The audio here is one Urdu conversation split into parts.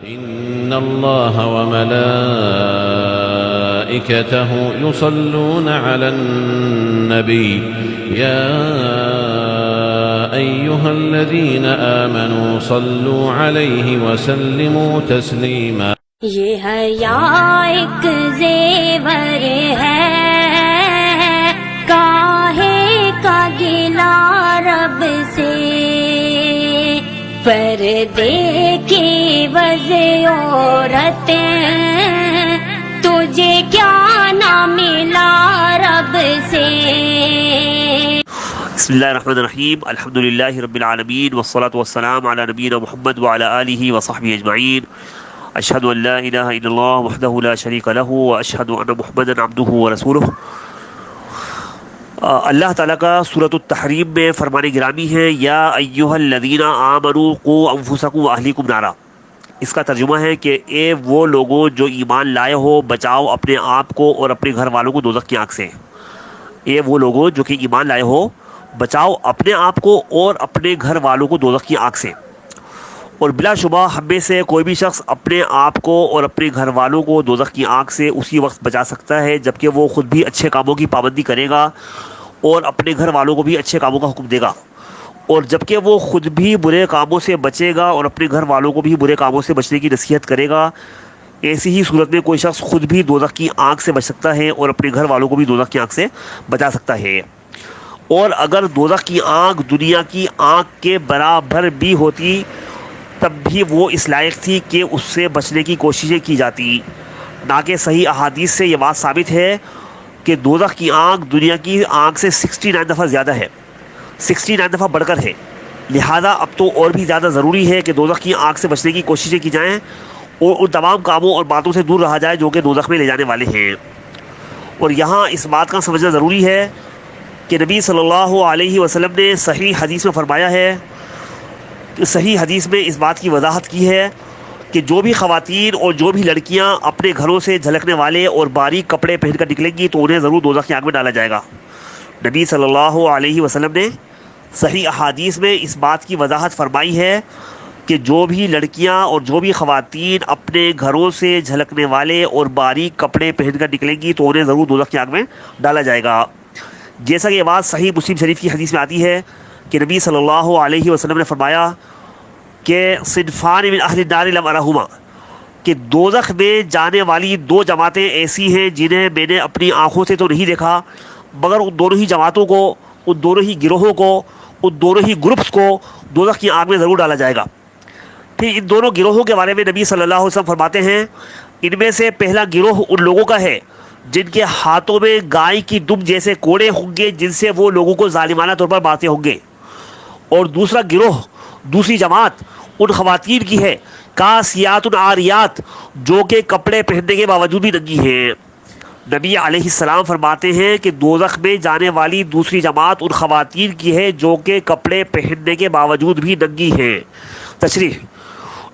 إن الله وملائكته يصلون على النبي يا أيها الذين آمنوا صلوا عليه وسلموا تسليما. یہ حیا ایک زیور ہے، کاہے کا گلا رب سے، پردے کی وضع عورتیں تجھے کیا نہ ملا رب سے. بسم اللہ الرحمن الرحیم. الحمدللہ رب العالمین والصلاة والسلام علی نبینا محمد وعلی آلہ وصحبہ اجمعین. اشہد ان لا الہ الا اللہ وحدہ لا شریک لہ واشہد ان محمدا عبدہ ورسولہ. اللہ تعالیٰ کا سورۃ التحریم میں فرمان گرامی ہے یا ایھا الذین آمنوا قوا انفسکم واہلیکم نارا. اس کا ترجمہ ہے کہ اے وہ لوگوں جو ایمان لائے ہو، بچاؤ اپنے آپ کو اور اپنے گھر والوں کو دوزخ کی آگ سے. اے وہ لوگوں جو کہ ایمان لائے ہو، بچاؤ اپنے آپ کو اور اپنے گھر والوں کو دوزخ کی آگ سے. اور بلا شبہ ہم میں سے کوئی بھی شخص اپنے آپ کو اور اپنے گھر والوں کو دوزخ کی آگ سے اسی وقت بچا سکتا ہے جبکہ وہ خود بھی اچھے کاموں کی پابندی کرے گا اور اپنے گھر والوں کو بھی اچھے کاموں کا حکم دے گا. اور جبکہ وہ خود بھی برے کاموں سے بچے گا اور اپنے گھر والوں کو بھی برے کاموں سے بچنے کی نصیحت کرے گا. ایسی ہی صورت میں کوئی شخص خود بھی دوزخ کی آگ سے بچ سکتا ہے اور اپنے گھر والوں کو بھی دوزخ کی آگ سے بچا سکتا ہے. اور اگر دوزخ کی آگ دنیا کی آگ کے برابر بھی ہوتی تب بھی وہ اس لائق تھی کہ اس سے بچنے کی کوششیں کی جاتی. نہ کہ صحیح احادیث سے یہ بات ثابت ہے کہ دوزخ کی آگ دنیا کی آگ سے 69 دفعہ زیادہ ہے، 69 دفعہ بڑھ کر ہے. لہذا اب تو اور بھی زیادہ ضروری ہے کہ دوزخ کی آگ سے بچنے کی کوششیں کی جائیں اور ان تمام کاموں اور باتوں سے دور رہا جائے جو کہ دوزخ میں لے جانے والے ہیں. اور یہاں اس بات کا سمجھنا ضروری ہے کہ نبی صلی اللہ علیہ وسلم نے صحیح حدیث میں فرمایا ہے، صحیح حدیث میں اس بات کی وضاحت کی ہے کہ جو بھی خواتین اور جو بھی لڑکیاں اپنے گھروں سے جھلکنے والے اور باریک کپڑے پہن کر نکلیں گی تو انہیں ضرور دوزخ کی آگ میں ڈالا جائے گا. نبی صلی اللہ علیہ وسلم نے صحیح احادیث میں اس بات کی وضاحت فرمائی ہے کہ جو بھی لڑکیاں اور جو بھی خواتین اپنے گھروں سے جھلکنے والے اور باریک کپڑے پہن کر نکلیں گی تو انہیں ضرور دوزخ کی آگ میں ڈالا جائے گا. جیسا کہ یہ بات صحیح مسلم شریف کی حدیث میں آتی ہے کہ نبی صلی اللہ علیہ وسلم نے فرمایا کہ صنفان من اہل النار لم ارہما، کہ دوزخ میں جانے والی دو جماعتیں ایسی ہیں جنہیں میں نے اپنی آنکھوں سے تو نہیں دیکھا مگر ان دونوں ہی جماعتوں کو، ان دونوں ہی گروہوں کو، ان دونوں ہی گروپس کو دوزخ کی آگ میں ضرور ڈالا جائے گا. پھر ان دونوں گروہوں کے بارے میں نبی صلی اللہ علیہ وسلم فرماتے ہیں ان میں سے پہلا گروہ ان لوگوں کا ہے جن کے ہاتھوں میں گائے کی دم جیسے کوڑے ہوں گے جن سے وہ لوگوں کو ظالمانہ طور پر مارتے ہوں گے. اور دوسرا گروہ، دوسری جماعت ان خواتین کی ہے کاسیات عاریات جو کہ کپڑے پہننے کے باوجود بھی ننگی ہیں. نبی علیہ السلام فرماتے ہیں کہ دوزخ میں جانے والی دوسری جماعت ان خواتین کی ہے جو کہ کپڑے پہننے کے باوجود بھی ننگی ہیں. تشریح: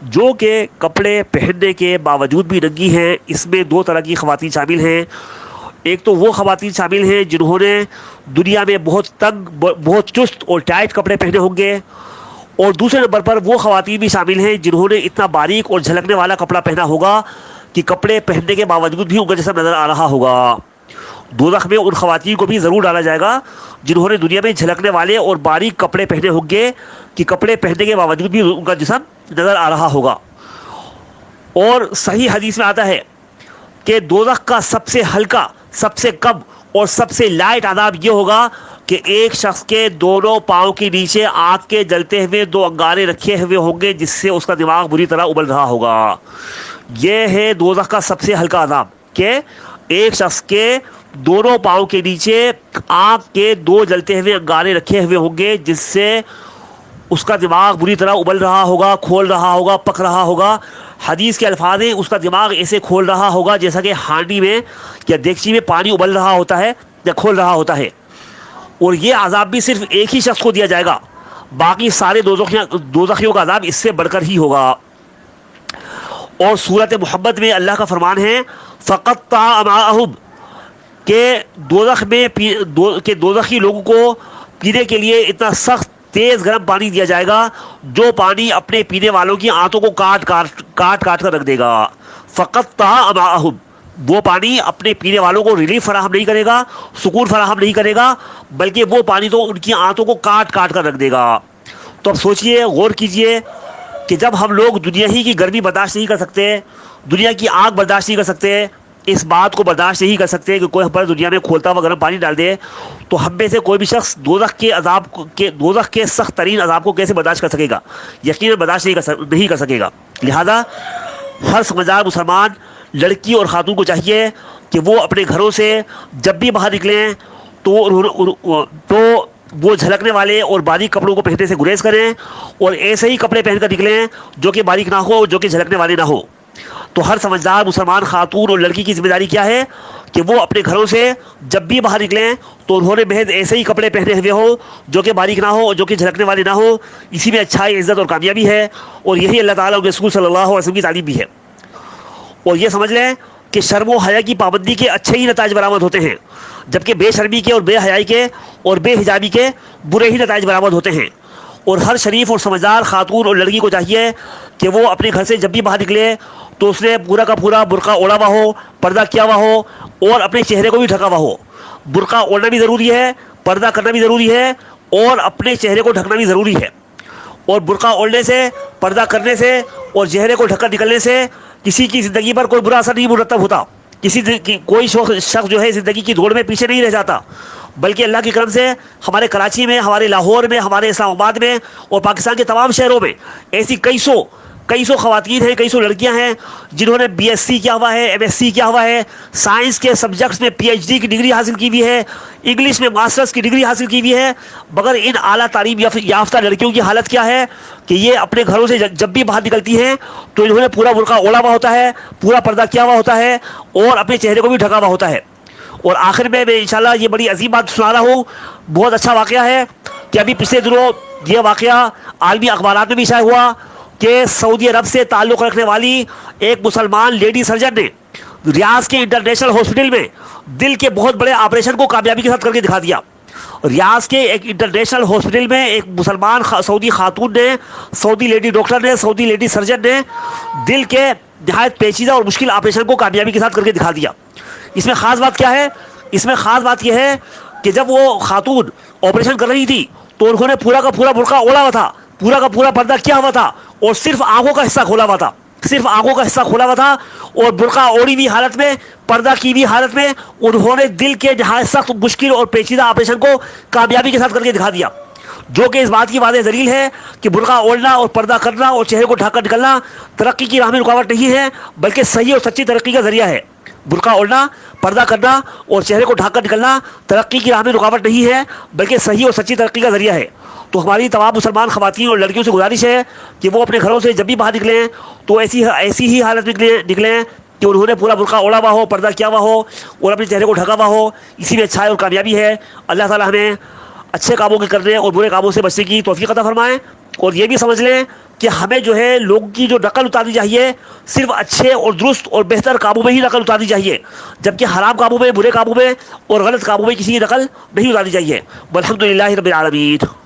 جو کہ کپڑے پہننے کے باوجود بھی ننگی ہیں، اس میں دو طرح کی خواتین شامل ہیں. ایک تو وہ خواتین شامل ہیں جنہوں نے دنیا میں بہت تنگ، بہت چست اور ٹائٹ کپڑے پہنے ہوں گے، اور دوسرے نمبر پر وہ خواتین بھی شامل ہیں جنہوں نے اتنا باریک اور جھلکنے والا کپڑا پہنا ہوگا کہ کپڑے پہننے کے باوجود بھی ان کا جسم نظر آ رہا ہوگا. دوزخ میں ان خواتین کو بھی ضرور ڈالا جائے گا جنہوں نے دنیا میں جھلکنے والے اور باریک کپڑے پہنے ہوں گے کہ کپڑے پہننے کے باوجود بھی ان کا جسم نظر آ رہا ہوگا. اور صحیح حدیث میں آتا ہے کہ دوزخ کا سب سے ہلکا، سب سے کم اور سب سے لائٹ عذاب یہ ہوگا کہ ایک شخص کے دونوں پاؤں کے نیچے آگ کے جلتے ہوئے دو انگارے رکھے ہوئے ہوں گے جس سے اس کا دماغ بری طرح ابل رہا ہوگا. یہ ہے دوزخ کا سب سے ہلکا عذاب کہ ایک شخص کے دونوں پاؤں کے نیچے آگ کے دو جلتے ہوئے انگارے رکھے ہوئے ہوں گے جس سے اس کا دماغ بری طرح ابل رہا ہوگا، کھول رہا ہوگا، پک رہا ہوگا. حدیث کے الفاظ ہیں اس کا دماغ ایسے کھول رہا ہوگا جیسا کہ ہانڈی میں یا دیگچی میں پانی ابل رہا ہوتا ہے یا کھول رہا ہوتا ہے. اور یہ عذاب بھی صرف ایک ہی شخص کو دیا جائے گا، باقی سارے دوزخیوں کا عذاب اس سے بڑھ کر ہی ہوگا. اور سورۃ محمد میں اللہ کا فرمان ہے فقطع امعاءہم، کہ دوزخ میں کہ دوزخی لوگوں کو پینے کے لیے اتنا سخت تیز گرم پانی دیا جائے گا جو پانی اپنے پینے والوں کی آنتوں کو کاٹ کر رکھ دے گا. فقطع امعاءہم، وہ پانی اپنے پینے والوں کو ریلیف فراہم نہیں کرے گا، سکون فراہم نہیں کرے گا، بلکہ وہ پانی تو ان کی آنتوں کو کاٹ کر رکھ دے گا. تو اب سوچئے، غور کیجئے کہ جب ہم لوگ دنیا ہی کی گرمی برداشت نہیں کر سکتے، دنیا کی آگ برداشت نہیں کر سکتے، اس بات کو برداشت نہیں کر سکتے کہ کوئی ہم پر دنیا میں کھولتا ہوا گرم پانی ڈال دے، تو ہم میں سے کوئی بھی شخص دوزخ کے سخت ترین عذاب کو کیسے برداشت کر سکے گا؟ یقیناً برداشت نہیں کر سکے گا. لہذا ہر سمجھدار مسلمان لڑکی اور خاتون کو چاہیے کہ وہ اپنے گھروں سے جب بھی باہر نکلیں تو وہ جھلکنے والے اور باریک کپڑوں کو پہننے سے گریز کریں، اور ایسے ہی کپڑے پہن کر نکلیں جو کہ باریک نہ ہو، جو کہ جھلکنے والے نہ ہو. تو ہر سمجھدار مسلمان خاتون اور لڑکی کی ذمہ داری کیا ہے کہ وہ اپنے گھروں سے جب بھی باہر نکلیں تو انہوں نے محض ایسے ہی کپڑے پہنے ہوئے ہوں جو کہ باریک نہ ہو اور جو کہ جھلکنے والے نہ ہو. اسی میں اچھائی، عزت اور کامیابی ہے، اور یہی اللہ تعالیٰ کے رسول صلی اللہ علیہ وسلم کی تعلیم بھی ہے. اور یہ سمجھ لیں کہ شرم و حیا کی پابندی کے اچھے ہی نتائج برآمد ہوتے ہیں، جبکہ بے شرمی کے اور بے حیائی کے اور بے حجابی کے برے ہی نتائج برآمد ہوتے ہیں. اور ہر شریف اور سمجھدار خاتون اور لڑکی کو چاہیے کہ وہ اپنے گھر سے جب بھی باہر نکلے تو اس نے پورا کا پورا برقع اوڑھا ہوا ہو، پردہ کیا ہوا ہو، اور اپنے چہرے کو بھی ڈھکا ہوا ہو. برقع اوڑھنا بھی ضروری ہے، پردہ کرنا بھی ضروری ہے، اور اپنے چہرے کو ڈھکنا بھی ضروری ہے. اور برقع اوڑھنے سے، پردہ کرنے سے اور چہرے کو ڈھک کر نکلنے سے کسی کی زندگی پر کوئی برا اثر نہیں مرتب ہوتا. کوئی شخص جو ہے زندگی کی دوڑ میں پیچھے نہیں رہ جاتا، بلکہ اللہ کے کرم سے ہمارے کراچی میں، ہمارے لاہور میں، ہمارے اسلام آباد میں اور پاکستان کے تمام شہروں میں ایسی کئی سو خواتین ہیں، کئی سو لڑکیاں ہیں جنہوں نے بی ایس سی کیا ہوا ہے، ایم ایس سی کیا ہوا ہے، سائنس کے سبجیکٹس میں پی ایچ ڈی کی ڈگری حاصل کی ہوئی ہے، انگلش میں ماسٹرز کی ڈگری حاصل کی ہوئی ہے. مگر ان اعلیٰ تعلیم یافتہ لڑکیوں کی حالت کیا ہے کہ یہ اپنے گھروں سے جب بھی باہر نکلتی ہیں تو انہوں نے پورا برقع اوڑھا ہوا ہوتا ہے، پورا پردہ کیا ہوا ہوتا ہے، اور اپنے چہرے کو بھی ڈھکا ہوا ہوتا ہے. اور آخر میں انشاءاللہ یہ بڑی عظیم بات سنا رہا ہوں، بہت اچھا واقعہ ہے کہ ابھی پچھلے دنوں یہ واقعہ عالمی اخبارات میں بھی شائع ہوا کہ سعودی عرب سے تعلق رکھنے والی ایک مسلمان لیڈی سرجن نے ریاض کے انٹرنیشنل ہاسپٹل میں دل کے بہت بڑے آپریشن کو کامیابی کے ساتھ کر کے دکھا دیا. ریاض کے ایک انٹرنیشنل ہاسپٹل میں ایک مسلمان سعودی خاتون نے، سعودی لیڈی ڈاکٹر نے، سعودی لیڈی سرجن نے دل کے نہایت پیچیدہ اور مشکل آپریشن کو کامیابی کے ساتھ کر کے دکھا دیا. اس میں خاص بات کیا ہے؟ اس میں خاص بات یہ ہے کہ جب وہ خاتون آپریشن کر رہی تھی تو انہوں نے پورا کا پورا برقع اوڑھا ہوا تھا، پورا کا پورا پردہ کیا ہوا تھا، اور صرف آنکھوں کا حصہ کھولا ہوا تھا، صرف آنکھوں کا حصہ کھولا ہوا تھا. اور برقع اوڑھی ہوئی حالت میں، پردہ کی ہوئی حالت میں انہوں نے دل کے نہایت سخت، مشکل اور پیچیدہ آپریشن کو کامیابی کے ساتھ کر کے دکھا دیا، جو کہ اس بات کی واضح دلیل ہے کہ برقع اوڑھنا اور پردہ کرنا اور چہرے کو ڈھک کر نکلنا ترقی کی راہ میں رکاوٹ نہیں ہے، بلکہ صحیح اور سچی ترقی کا ذریعہ ہے. برقع اوڑھنا، پردہ کرنا اور چہرے کو ڈھک کر نکلنا ترقی کی راہ میں رکاوٹ نہیں ہے، بلکہ صحیح اور سچی ترقی کا ذریعہ ہے. تو ہماری تمام مسلمان خواتین اور لڑکیوں سے گزارش ہے کہ وہ اپنے گھروں سے جب بھی باہر نکلیں تو ایسی ہی حالت میں نکلیں کہ انہوں نے پورا برقع اوڑھا ہوا ہو، پردہ کیا ہوا ہو اور اپنے چہرے کو ڈھکا ہوا ہو. اسی میں اچھائی اور کامیابی ہے. اللہ تعالیٰ ہمیں اچھے کاموں کے کرنے اور برے کاموں سے بچنے کی توفیق عطا فرمائیں. اور یہ بھی سمجھ لیں کہ ہمیں جو ہے لوگوں کی جو نقل اتارنی چاہیے صرف اچھے اور درست اور بہتر کاموں میں ہی نقل اتارنی چاہیے، جبکہ حرام کاموں میں، برے کاموں میں اور غلط کاموں میں کسی کی نقل نہیں اتارنی چاہیے. والحمدللہ رب العالمین.